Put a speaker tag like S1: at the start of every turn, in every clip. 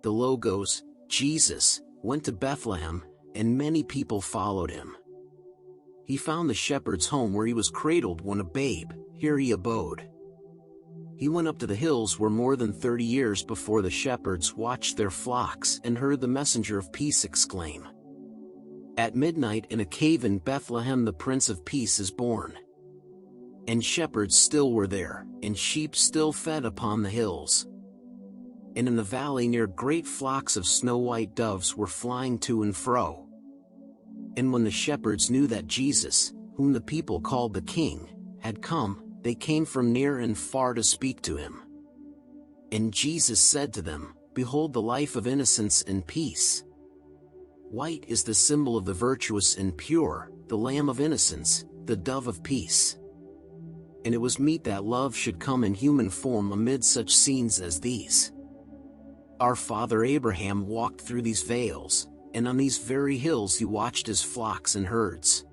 S1: the logos, Jesus, went to Bethlehem, and many people followed him. He found the shepherd's home where he was cradled when a babe. Here he abode. He went up to the hills where more than 30 years before the shepherds watched their flocks and heard the messenger of peace exclaim, "At midnight in a cave in Bethlehem the Prince of Peace is born." And shepherds still were there, and sheep still fed upon the hills. And in the valley near great flocks of snow-white doves were flying to and fro. And when the shepherds knew that Jesus, whom the people called the King, had come, they came from near and far to speak to him. And Jesus said to them, "Behold the life of innocence and peace. White is the symbol of the virtuous and pure, the Lamb of innocence, the dove of peace." And it was meet that love should come in human form amid such scenes as these. Our father Abraham walked through these vales, and on these very hills he watched his flocks and herds.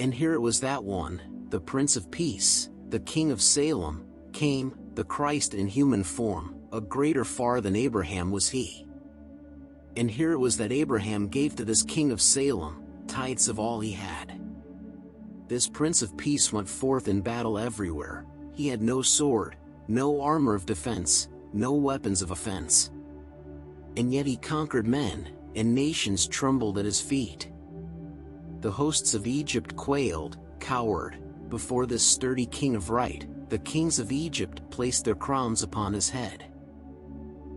S1: And here it was that one, the Prince of Peace, the King of Salem, came, the Christ in human form, a greater far than Abraham was he. And here it was that Abraham gave to this King of Salem tithes of all he had. This Prince of Peace went forth in battle everywhere. He had no sword, no armor of defense, no weapons of offense. And yet he conquered men, and nations trembled at his feet. The hosts of Egypt quailed, cowered, before this sturdy king of right. The kings of Egypt placed their crowns upon his head,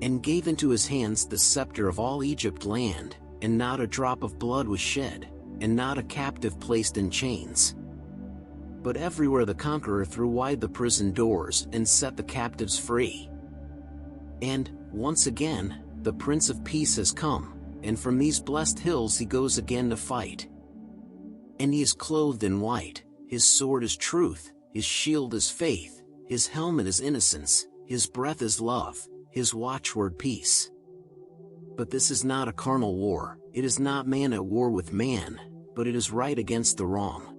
S1: and gave into his hands the scepter of all Egypt land, and not a drop of blood was shed, and not a captive placed in chains. But everywhere the conqueror threw wide the prison doors and set the captives free. And, once again, the Prince of Peace has come, and from these blessed hills he goes again to fight. And he is clothed in white, his sword is truth, his shield is faith, his helmet is innocence, his breath is love, his watchword peace. But this is not a carnal war, it is not man at war with man, but it is right against the wrong.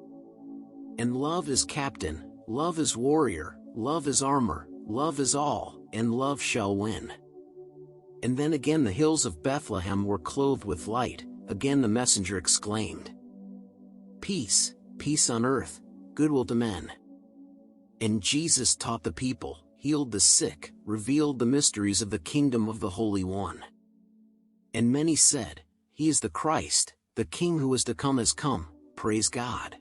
S1: And love is captain, love is warrior, love is armor, love is all, and love shall win. And then again the hills of Bethlehem were clothed with light. Again the messenger exclaimed, "Peace, peace on earth, goodwill to men." And Jesus taught the people, healed the sick, revealed the mysteries of the kingdom of the Holy One. And many said, "He is the Christ, the King who is to come has come, praise God."